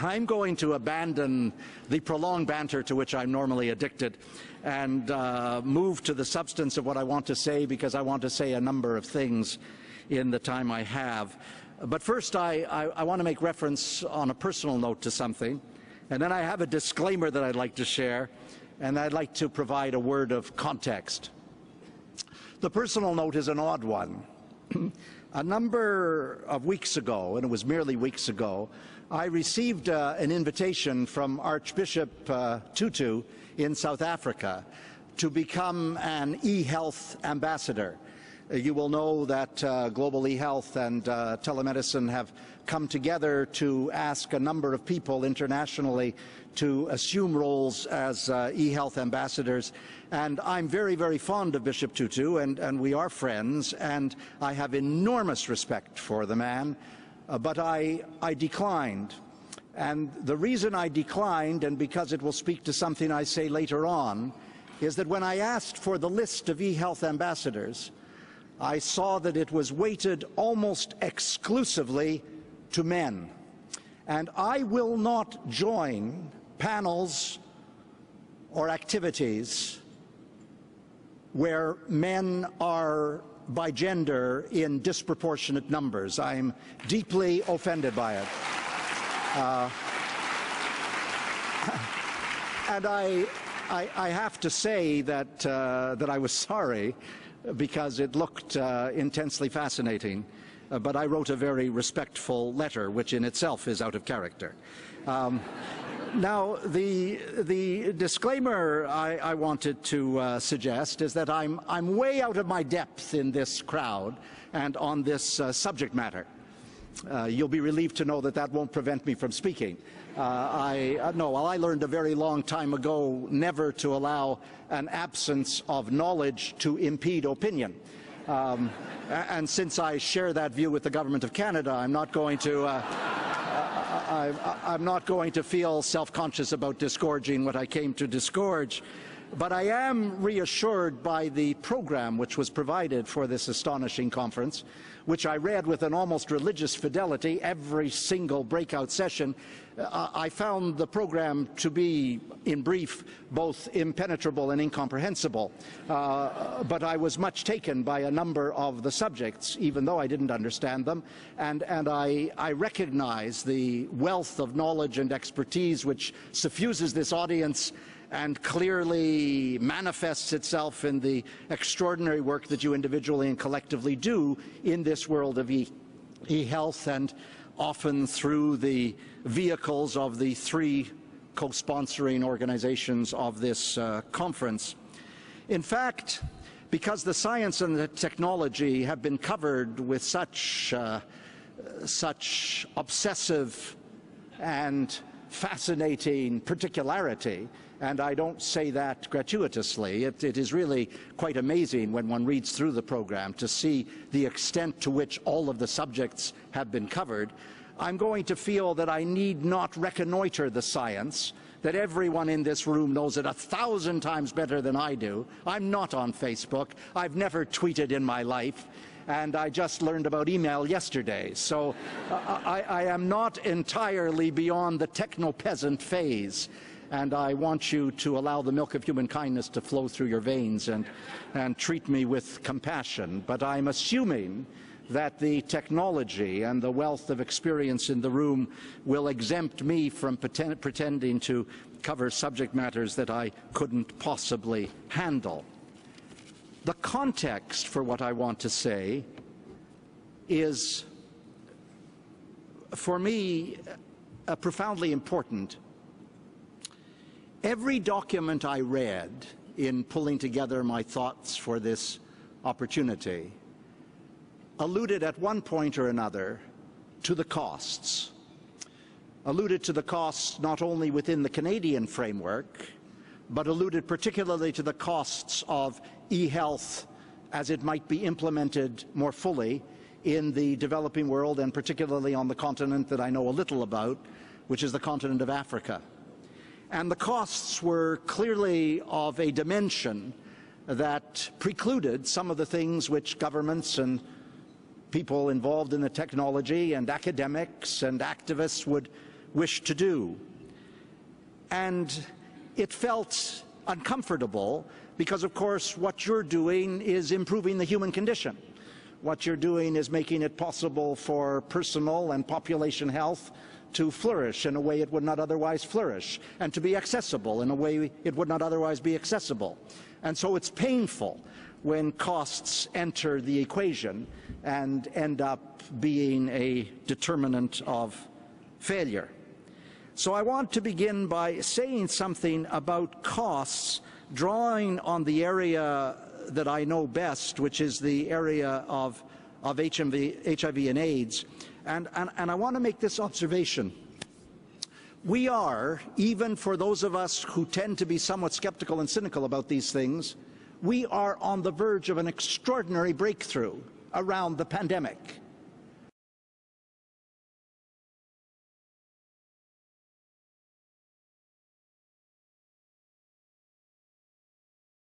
I'm going to abandon the prolonged banter to which I'm normally addicted and move to the substance of what I want to say, because I want to say a number of things in the time I have. But first, I want to make reference on a personal note to something, and then I have a disclaimer that I'd like to share, and I'd like to provide a word of context. The personal note is an odd one. A number of weeks ago, and it was merely weeks ago, I received an invitation from Archbishop Tutu in South Africa to become an e-health ambassador. You will know that global e-health and telemedicine have come together to ask a number of people internationally to assume roles as e-health ambassadors. And I'm very, very fond of Bishop Tutu, and we are friends, and I have enormous respect for the man. But I declined. And the reason I declined, and because it will speak to something I say later on, is that when I asked for the list of e-health ambassadors, I saw that it was weighted almost exclusively to men. And I will not join panels or activities where men are by gender in disproportionate numbers. I'm deeply offended by it. And I have to say that I was sorry, because it looked intensely fascinating, but I wrote a very respectful letter, which in itself is out of character. Now, the disclaimer I wanted to suggest is that I'm way out of my depth in this crowd and on this subject matter. You'll be relieved to know that that won't prevent me from speaking. I learned a very long time ago never to allow an absence of knowledge to impede opinion. And since I share that view with the Government of Canada, I'm not going to I'm not going to feel self-conscious about disgorging what I came to disgorge. But I am reassured by the program which was provided for this astonishing conference, which I read with an almost religious fidelity every single breakout session. I found the program to be, in brief, both impenetrable and incomprehensible. But I was much taken by a number of the subjects, even though I didn't understand them. And I recognize the wealth of knowledge and expertise which suffuses this audience and clearly manifests itself in the extraordinary work that you individually and collectively do in this world of e-health, and often through the vehicles of the three co-sponsoring organizations of this conference. In fact, because the science and the technology have been covered with such obsessive and fascinating particularity, and I don't say that gratuitously. It is really quite amazing when one reads through the program to see the extent to which all of the subjects have been covered. I'm going to feel that I need not reconnoiter the science, that everyone in this room knows it 1,000 times better than I do. I'm not on Facebook. I've never tweeted in my life. And I just learned about email yesterday. So I am not entirely beyond the techno-peasant phase. And I want you to allow the milk of human kindness to flow through your veins and treat me with compassion. But I'm assuming that the technology and the wealth of experience in the room will exempt me from pretending to cover subject matters that I couldn't possibly handle. The context for what I want to say is, for me, profoundly important. Every document I read in pulling together my thoughts for this opportunity alluded at one point or another to the costs. Alluded to the costs not only within the Canadian framework, but alluded particularly to the costs of e-health as it might be implemented more fully in the developing world, and particularly on the continent that I know a little about, which is the continent of Africa. And the costs were clearly of a dimension that precluded some of the things which governments and people involved in the technology and academics and activists wish to do. And it felt uncomfortable because, of course, what you're doing is improving the human condition. What you're doing is making it possible for personal and population health to flourish in a way it would not otherwise flourish, and to be accessible in a way it would not otherwise be accessible. And so it's painful when costs enter the equation and end up being a determinant of failure. So I want to begin by saying something about costs, drawing on the area that I know best, which is the area of HIV and AIDS. And I want to make this observation. We are, even for those of us who tend to be somewhat skeptical and cynical about these things, we are on the verge of an extraordinary breakthrough around the pandemic.